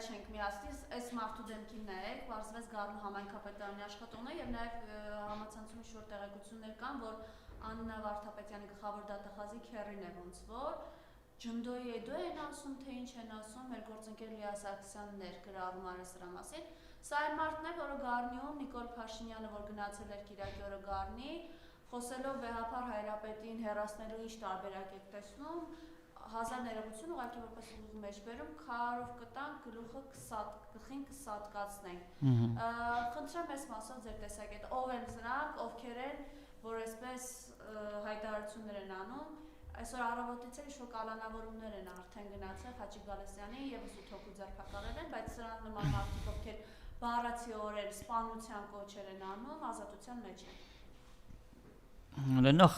չենք միացնի, այս մարդու դեմքին նայեք, պարզվեց Գառնու համայնքապետարանի աշխատողն է եւ նաեւ համացանցումի շուրջ տեղեկություններ կան, որ Աննա Վարդապետյանի գլխավոր դատախազի քեռին է ոնց որ ջնդոյի էդո են ասում, թե ինչ են ասում, մեր գործընկեր Լիա Սարգսյանն էր գրառում արել սրա մասին։ Սա այն մարդն է, որը Գառնիում Նիկոլ Փաշինյանը, որ գնացել էր Կիրակի օրը Գառնի, խոսելով վեհապար Հայրապետին հեռացնելու ինչ տարբերակ եք տեսնում, հազար ներողություն ուղղակի որպես ուղու մեջ բերում, քարով կտանք գլխին կսատկացնենք։ Խնդրեմ այս մասով ձեր տեսակետը, ով են նրանք, ովքեր են, որ այսպես հայտարարություններ են անում, այսօր առավոտից էլ ինչ-որ կալանավորումներ են արդեն գնացել Խաչիկ Գալստյանի եւս 8 հոգու ձերբակալել են, բայց սրանք նման մարդիկ, ովքեր բառացիորեն սպանության կոչեր են անում, ազատության մեջ են։ Նախ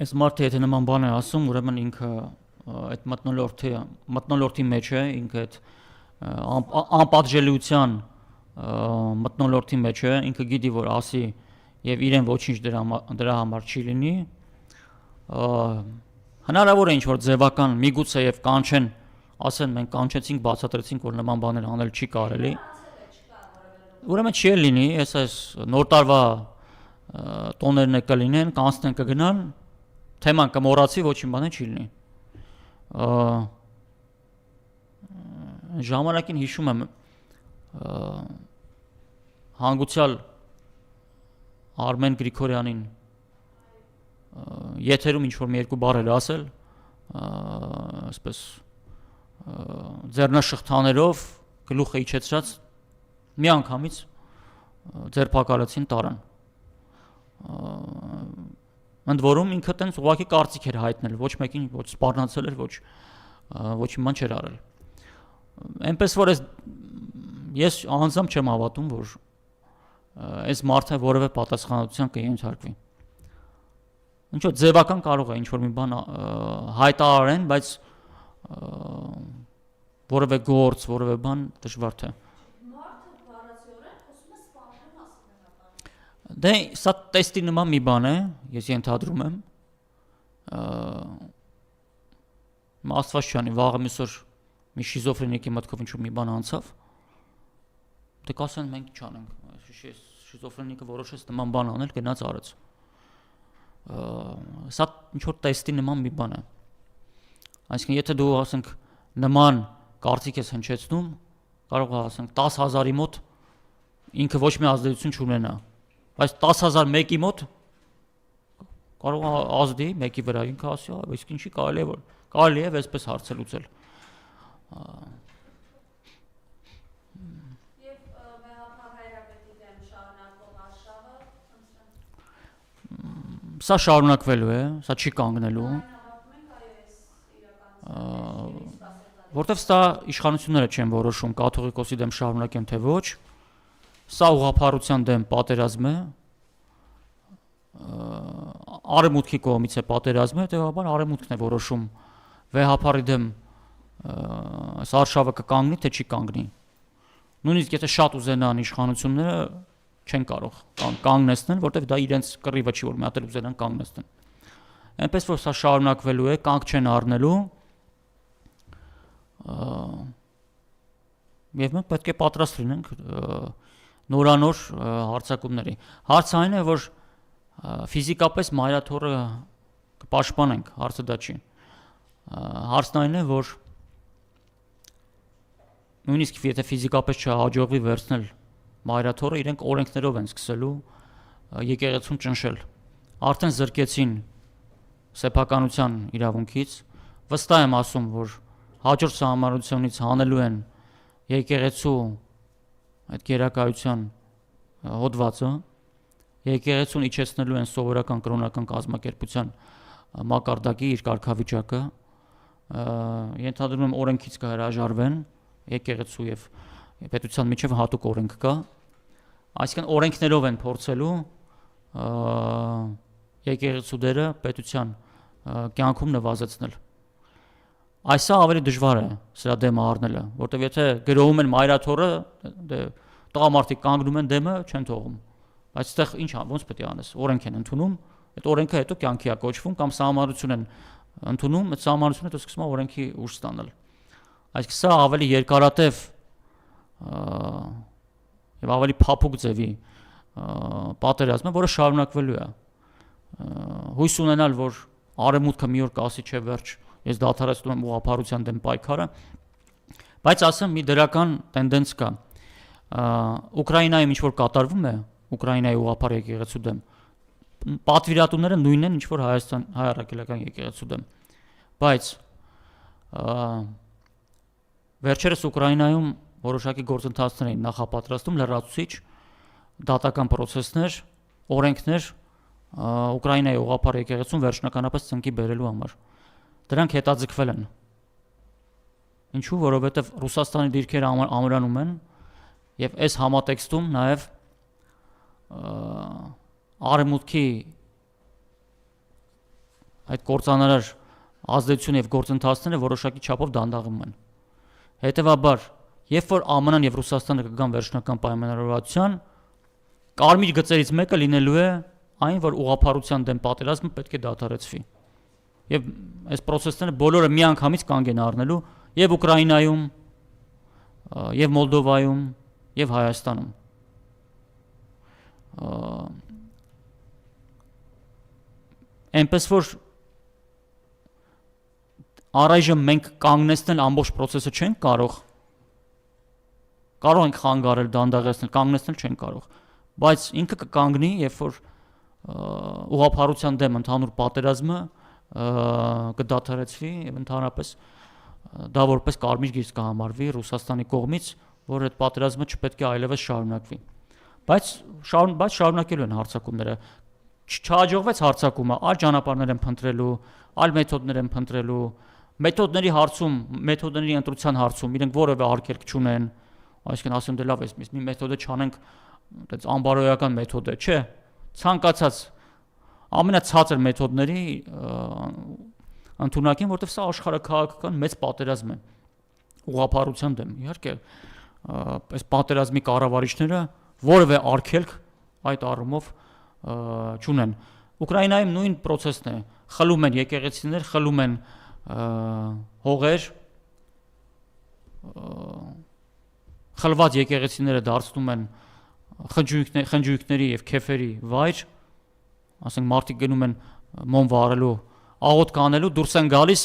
այս մարդը եթե նման բան է ասում, ուրեմն ինքը այդ մթնոլորտի մեջ է, ինքը այդ անպատժելիության մթնոլորտի մեջ է, ինքը գիտի որ ասի եւ իրեն ոչինչ դրա համար չի լինի։ Հնարավոր է ինչ որ ձևական միգուցե եւ կանչեն, ասեն մենք կանչեցինք, բացատրեցինք որ նման բաներ անել չի կարելի։ Ուրեմն չի լինի, այս նոր տարվա տոներն է կլինեն, կանցնեն կգնան, թեման կմոռացի, ոչինչ բան չի լինի։ Ժամանակին հիշում եմ հանգուցյալ Արմեն Գրիգորյանին եթերում ինչ որ մի երկու բառ էր ասել, այսպես ձեռնաշղթաներով գլուխը իջեցրած միանգամից ձերբակալեցին տարան։ Ընդ որում ինքը տենց ուղղակի կարծիք էր հայտնել, ոչ մեկին ոչ սպառնացել էր, ոչինչ բան չէր արել։ Այնպես որ ես անձամբ չեմ հավատում, որ այս մարդը որևէ պատասխանատվության կենթարկվի։ Ինչ որ ձևական կարող է ինչ որ մի բան հայտարարեն, բայց որևէ գործ, որևէ բան դժվար թե։ Մարդը բառացիորեն խոսում է սպանելու մասին։ Դե սա տեստի նման մի բան է, ես ենթադրում եմ։ Աստված չանի, վաղը մյուսօր մի շիզոֆրենիկի մտքով ինչ-որ մի բան անցավ։ Դե կասեն մենք չանենք։ Շիզոֆրենիկը որոշեց նման բան անել, գնաց արեց։ Սա ինչ որ տեստի նման մի բան է։ Այսինքն եթե դու ասենք նման կարծիք ես հնչեցնում, կարող է ասենք 10,000-ի մոտ ինքը ոչ մի ազդեցություն չունենա, բայց 10,000 մեկի մոտ կարող է ազդի մեկի վրա, ինքը ասի, իսկ ինչի կարելի է այսպես հարցը լուծել։ Սա շարունակվելու է, սա չի կանգնելու։ Որտեվ սա իշխանությունները չեն որոշում կաթողիկոսի դեմ շարունակեն թե ոչ, սա ուղղափառության դեմ պատերազմ է, արևմուտքի կողմից է պատերազմ է, հետևաբար արևմուտքն է որոշում վեհապարի դեմ արշավը կկանգնի թե չի կանգնի։ Նույնիսկ եթե շատ ուզենան իշխանությունները չեն կարող կանգնեցնել, որտեղ դա իրենց կռիվը չի, որ մի հատ ուզենան կանգնեցնել։ Այնպես որ սա շարունակվելու է, կանգ չեն առնելու։ Եվ մենք պետք է պատրաստ լինենք նորանոր հարձակումների։ Հարցը այն է, որ ֆիզիկապես մայրաթոռը կպաշտպանենք, հարցը դա չի։ Հարցն այն է, որ նույնիսկ եթե ֆիզիկապես չհաջողվի վերցնել մայրաթոռը, իրենք օրենքներով են սկսելու եկեղեցուն ճնշել։ Արդեն զրկեցին սեփականության իրավունքից, վստահ եմ ասում, որ հաջորդ սահմանությունից հանելու են եկեղեցու այդ գերակայության հոդվածը, եկեղեցուն իջեցնելու են սովորական կրոնական կազմակերպության մակարդակի իր կարգավիճակը, ենթադրում եմ օրենքից կհրաժարվեն եկեղեցու եւ պետության միջև հատուկ օրենք կա, այսինքն օրենքներով են փորձելու եկեղեցու դերը պետության կյանքում նվազեցնել։ Այսա ավելի դժվար է սրա դեմը առնելը, որտեղ եթե գրոհում են մայրաթոռը, դե տղամարդիկ կանգնում են դեմը, չեն թողում։ Բայց այդտեղ ինչ ոնց պետք է անես, օրենք են ընդունում, այդ օրենքը հետո կյանքի է կոչվում կամ սահմանություն են ընդունում, այդ սահմանությունը հետո սկսում է օրենքի ուժ ստանալ։ Այսինքն սա ավելի երկարատև եւ ավելի փափուկ ձևի պատերազմ է, որը շարունակվելու է։ Հույս ունենալ, որ արևմուտքը մի օր կասի չէ վերջ, ես դադարեցնում եմ ուղղափառության դեմ պայքարը, բայց ասեմ մի դրական տենդենց կա։ Ուկրաինայում ինչ որ կատարվում է, Ուկրաինայի ուղղափառ եկեղեցու դեմ, պատվիրատուները նույնն են, ինչ որ Հայաստան հայ առաքելական եկեղեցու դեմ։ Բայց վերջերս Ուկրաինայում որոշակի գործընթացներ էին նախապատրաստում, լրացուցիչ դատական process-ներ, օրենքներ Ուկրաինայի ուղղափառ եկեղեցուն վերջնականապես ծնկի բերելու համար։ Դրանք հետաձգվել են։ Ինչու՞, որովհետև Ռուսաստանի դիրքերը ամրանում են եւ այս համատեքստում նաեւ արևմուտքի այդ կործանարար ազդեցությունը եւ գործընթացները որոշակի չափով դանդաղում են։ Հետևաբար, երբ որ ԱՄՆ-ն եւ Ռուսաստանը կգան վերջնական պայմանավորվածության, կարմիր գծերից մեկը լինելու է այն, որ ուղղափառության դեմ պատերազմը պետք է դադարեցվի։ Եվ այս process-ները բոլորը միանգամից կանգ են առնելու եւ Ուկրաինայում, եւ Մոլդովայում, եւ Հայաստանում։ Այնպես որ առայժմ մենք կանգնեցնել ամբողջ process-ը չենք կարող ենք խանգարել, դանդաղեցնել, կանգնեցնել չենք կարող, բայց ինքը կկանգնի, երբ որ ուղղափառության դեմ ընդհանուր պատերազմը կդադարեցվի եւ ընդհանրապես դա որպես կարմիր գիծ կհամարվի Ռուսաստանի կողմից, որ այդ պատերազմը չպետք է այլևս շարունակվի։ Բայց շարունակելու են հարձակումները։ Չհաջողվեց հարձակումը, այլ ճանապարհներ են փնտրելու, այլ մեթոդներ են փնտրելու, մեթոդների ընտրության հարցում իրենք որևէ արգելք չունեն, այսինքն ասում դե լավ է, մի մեթոդը չանենք, այդպես անբարոյական մեթոդ է, չէ, ցանկացած ամենացածր մեթոդների ընդունակին, որտեղ սա աշխարհաքաղաքական մեծ պատերազմ է ուղղափառության դեմ։ Իհարկե, այս պատերազմի կառավարիչները որևէ արգելք այդ առումով չունեն։ Ուկրաինայում նույն process-ն է, խլում են եկեղեցիներ, խլում են հողեր, խլված եկեղեցիները դարձնում են խնջույքների եւ քեֆերի վայր, ասենք մարդիկ գնում են մոմ վառելու, աղոթք անելու, դուրս են գալիս,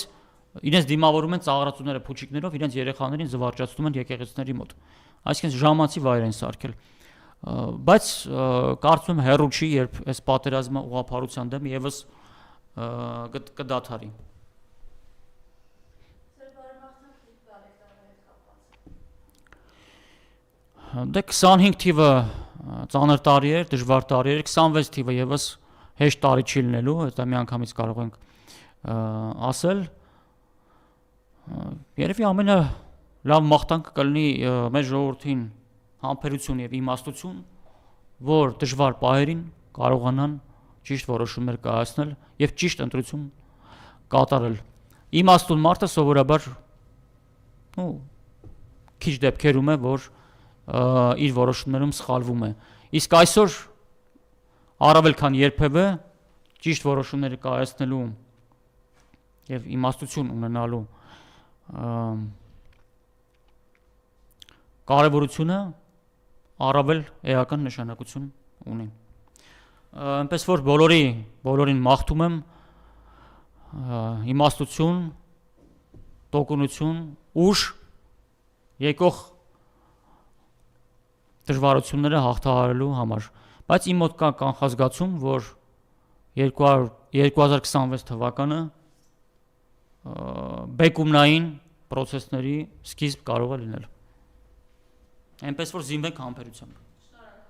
իրենց դիմավորում են ծաղրացուները փուչիկներով, իրենց երեխաներին զվարճացնում են եկեղեցիների մոտ։ Այսինքն ժամանցի վայր են սարքել։ Բայց կարծում եմ հեռու չի, երբ այս պատերազմը ուղղափառության դեմ եւս կդադարի։ Դե 25 թիվը ծանր տարի էր, դժվար տարի էր, 26 թիվը եւս հեշտ տարի չի լինելու, դա միանգամից կարող ենք ասել։ Երևի ամենը լավ մաղթանքը կլինի մեր ժողովրդին համբերություն եւ իմաստություն, որ դժվար պահերին կարողանան ճիշտ որոշումներ կայացնել եւ ճիշտ ընտրություն կատարել։ Իմաստուն մարդը սովորաբար քիչ դեպքերում է, որ իր որոշումներում սխալվում է։ Իսկ այսօր առավել քան երբևէ ճիշտ որոշումներ կայացնելու եւ իմաստություն ունենալու կարևորությունը առավել էական նշանակություն ունի։ Այնպես որ բոլորին մաղթում եմ իմաստություն, տոկունություն, ուժ եկող դժվարությունները հաղթահարելու համար, բայց իմ մոտ կա կանխազգացում, որ 2026 թվականը բեկումնային process-ների սկիզբ կարող է լինել։ Այնպես որ զինվենք համբերությամբ։